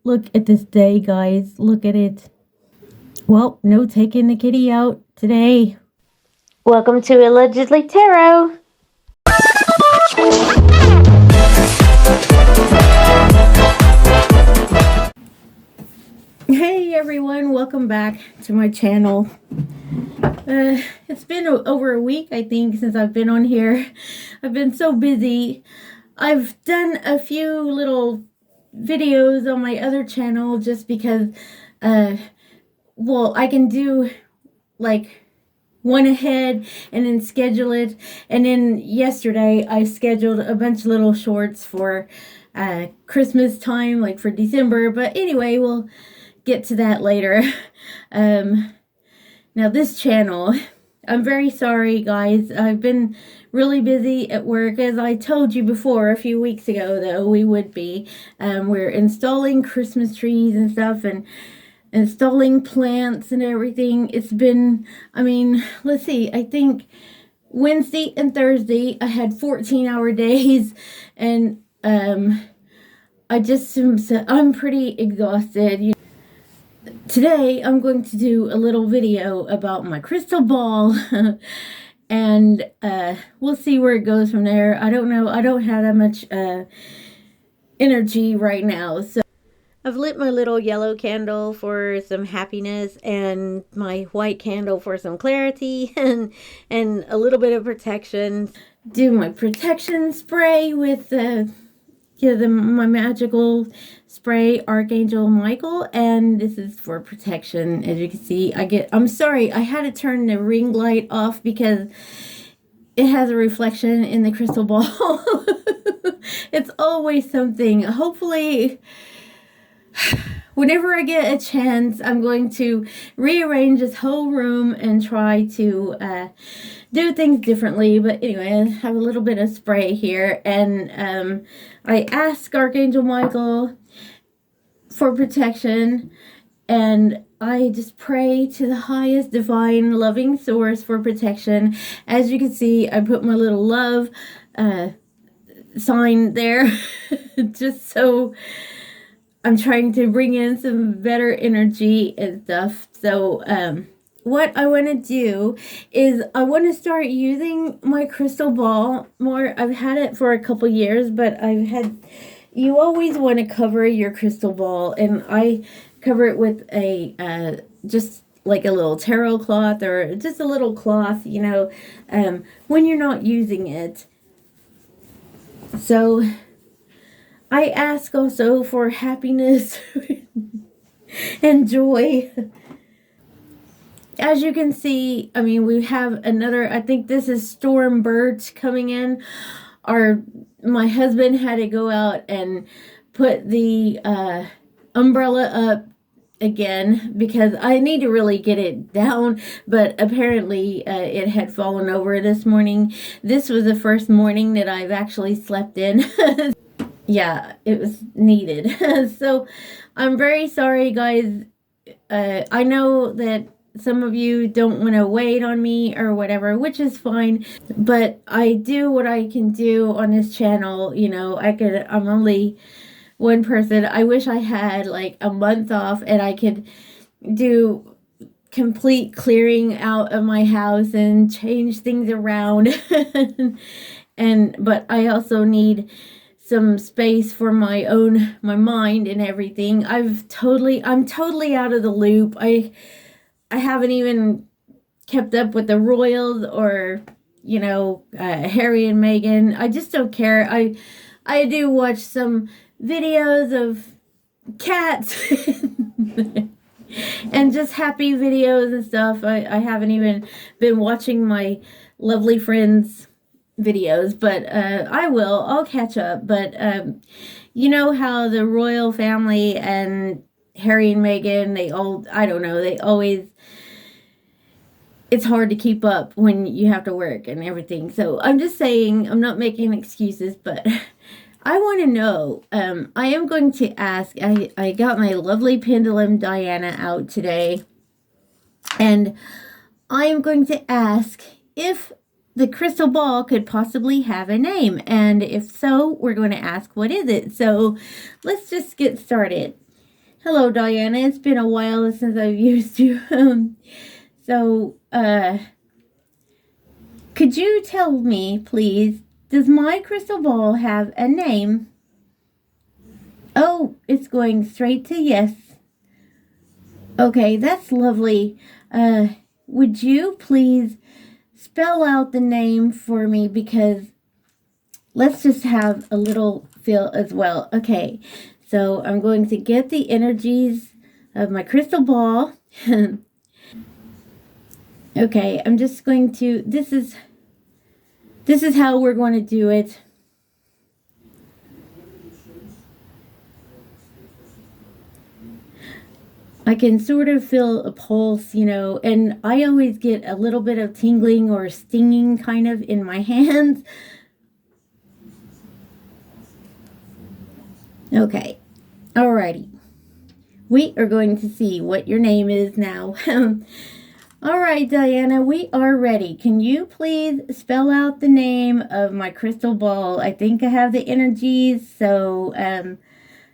Look at this day, guys. Look at it. Well, no taking the kitty out today. Welcome to Allegedly Tarot. Hey everyone, welcome back to my channel. It's been over a week, I think, since I've been on here. I've been so busy. I've done a few little videos on my other channel just because, well, I can do like one ahead and then schedule it. And then yesterday I scheduled a bunch of little shorts for Christmas time, like for December. But anyway, we'll get to that later. Now this channel, I'm very sorry guys, I've been really busy at work. As I told you before a few weeks ago, though, we would be. We're installing Christmas trees and stuff, and installing plants and everything. It's been, I mean, let's see, I think Wednesday and Thursday I had 14-hour days, and I'm pretty exhausted. Today I'm going to do a little video about my crystal ball and we'll see where it goes from there. I don't know, I don't have that much energy right now, so I've lit my little yellow candle for some happiness and my white candle for some clarity and a little bit of protection. Do my protection spray with my magical spray, Archangel Michael, and this is for protection. As you can see, I'm sorry, I had to turn the ring light off because it has a reflection in the crystal ball. It's always something. Hopefully, whenever I get a chance, I'm going to rearrange this whole room and try to do things differently. But anyway, I have a little bit of spray here, and I ask Archangel Michael for protection, and I just pray to the highest divine loving source for protection. As you can see, I put my little love sign there just so I'm trying to bring in some better energy and stuff. So what I want to do is I want to start using my crystal ball more. I've had it for a couple years, but you always want to cover your crystal ball, and I cover it with a just like a little tarot cloth or just a little cloth, when you're not using it. So I ask also for happiness and joy. As you can see, I mean, we have another, I think this is Storm Birch coming in. My husband had to go out and put the umbrella up again because I need to really get it down, but apparently it had fallen over this morning. This was the first morning that I've actually slept in. Yeah, it was needed. So I'm very sorry, guys. I know that some of you don't want to wait on me or whatever, which is fine, but I do what I can do on this channel. I'm only one person. I wish I had like a month off and I could do complete clearing out of my house and change things around. But I also need some space for my mind and everything. I'm totally out of the loop. I haven't even kept up with the royals or Harry and Meghan. I just don't care. I do watch some videos of cats and just happy videos and stuff. I haven't even been watching my lovely friends' videos, but I'll catch up. But you know how the royal family and Harry and Meghan, they always, it's hard to keep up when you have to work and everything. So I'm just saying, I'm not making excuses, but I want to know, I am going to ask, I got my lovely Pendulum Diana out today, and I am going to ask if the crystal ball could possibly have a name, and if so, we're going to ask what is it. So let's just get started. Hello, Diana. It's been a while since I've used you. So, could you tell me, please, does my crystal ball have a name? Oh, it's going straight to yes. Okay, that's lovely. Uh, would you please spell out the name for me? Because let's just have a little feel as well. Okay, so I'm going to get the energies of my crystal ball. Okay, I'm just going to, this is how we're going to do it. I can sort of feel a pulse, and I always get a little bit of tingling or stinging kind of in my hands. Okay, alrighty. We are going to see what your name is now. All right, Diana, we are ready. Can you please spell out the name of my crystal ball? I think I have the energies, so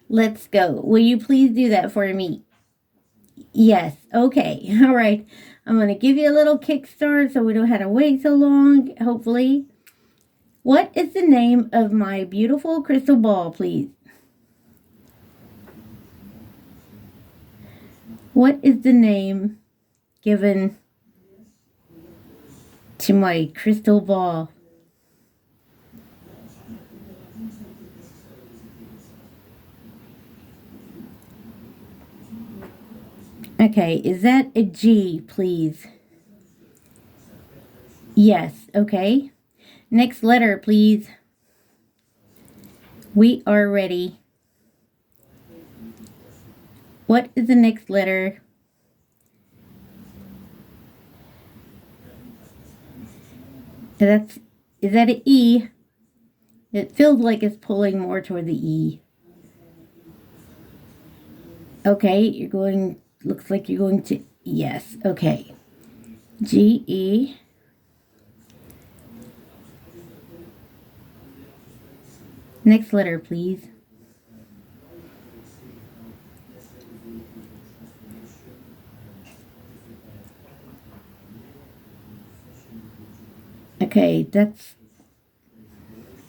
let's go. Will you please do that for me? Yes. Okay. All right. I'm going to give you a little kickstart so we don't have to wait so long, hopefully. What is the name of my beautiful crystal ball, please? What is the name given to my crystal ball? Okay, is that a G, please? Yes, okay. Next letter, please. We are ready. What is the next letter? Is that an E? It feels like it's pulling more toward the E. Okay, looks like you're going to, yes, okay. G, E. Next letter, please. Okay, is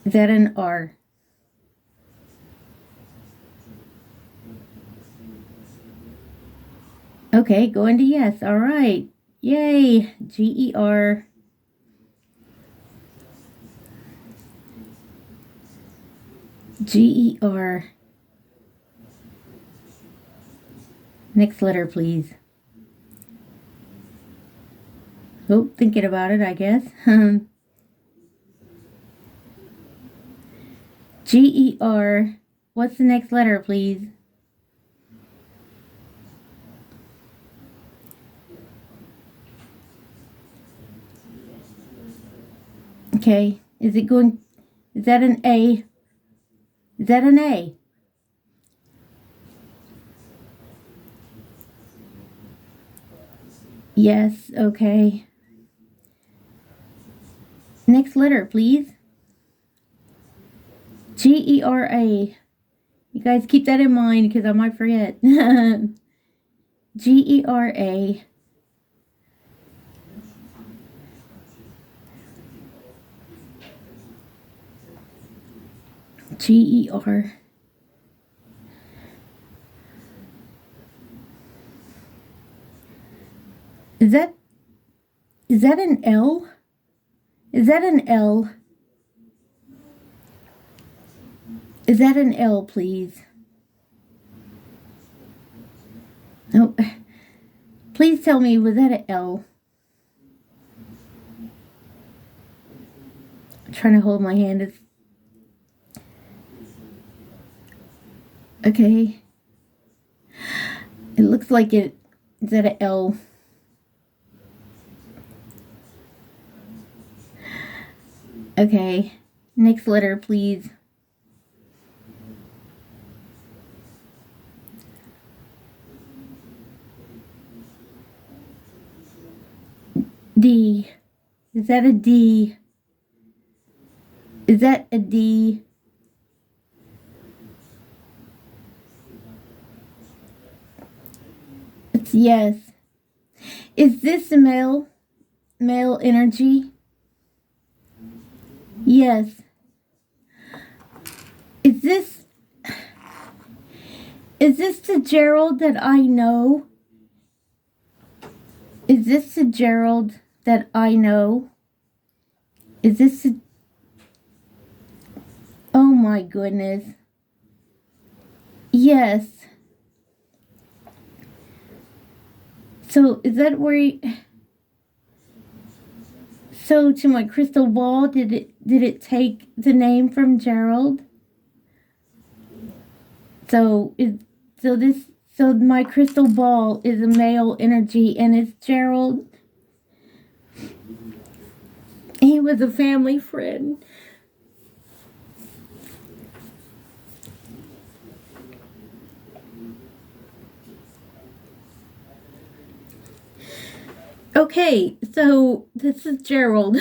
that an R? Okay, going to yes, all right. Yay, G-E-R. G-E-R. Next letter, please. Oh, thinking about it, I guess. G-E-R. What's the next letter, please? Okay, is that an A? Is that an A? Yes, okay. Next letter, please. G-E-R-A. You guys keep that in mind because I might forget. G-E-R-A. G-E-R. Is that an L? Is that an L? Is that an L, please? Oh, please tell me, was that an L? I'm trying to hold my hand. Okay. It looks like it. Is that an L? Okay. Next letter, please. D. Is that a D? Is that a D? It's yes. Is this a male energy? Yes. Is this the Gerald that I know? Is this the Gerald that I know? Is this the... Oh my goodness. Yes. So is that where you... So to my crystal ball, did it take the name from Gerald? So my crystal ball is a male energy and it's Gerald. He was a family friend. Okay, so this is Gerald.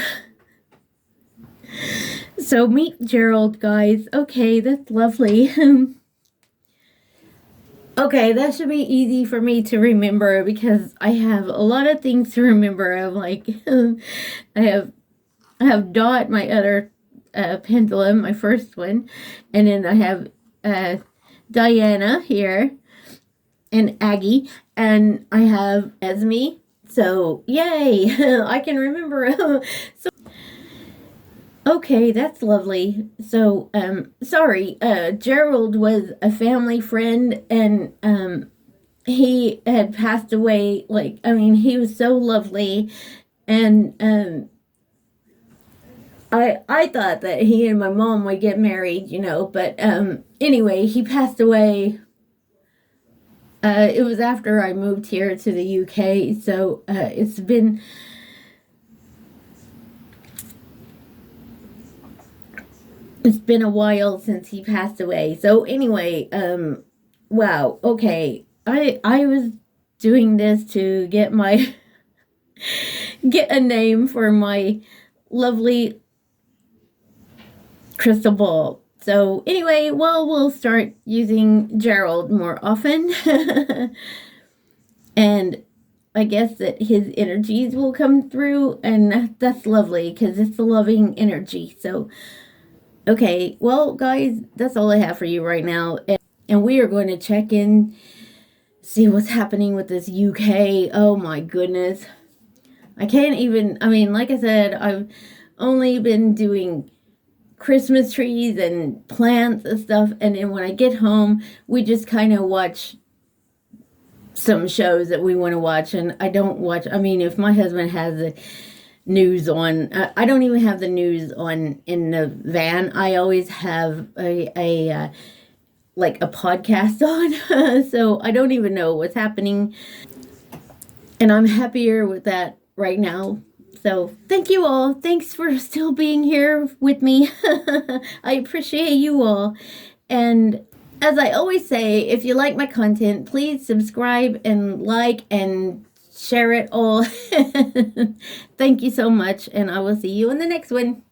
So meet Gerald, guys. Okay, that's lovely. Okay, that should be easy for me to remember because I have a lot of things to remember. I'm like, I have Dot, my other pendulum, my first one, and then I have Diana here, and Aggie, and I have Esme. So yay, I can remember. So okay, that's lovely. So sorry, Gerald was a family friend, and he had passed away. Like, I mean, he was so lovely, and I thought that he and my mom would get married, but anyway, he passed away. It was after I moved here to the UK, so it's been a while since he passed away. So anyway, wow, okay. I was doing this to get get a name for my lovely crystal ball. So anyway, well, we'll start using Gerald more often. And I guess that his energies will come through, and that's lovely because it's a loving energy. So, okay, well, guys, that's all I have for you right now. And we are going to check in, see what's happening with this UK. Oh my goodness. I can't even, I mean, like I said, I've only been doing Christmas trees and plants and stuff, and then when I get home we just kind of watch some shows that we want to watch. And I don't watch, I mean, if my husband has the news on, I don't even have the news on in the van. I always have a like a podcast on. So I don't even know what's happening, and I'm happier with that right now. So thank you all. Thanks for still being here with me. I appreciate you all. And as I always say, if you like my content, please subscribe and like and share it all. Thank you so much, and I will see you in the next one.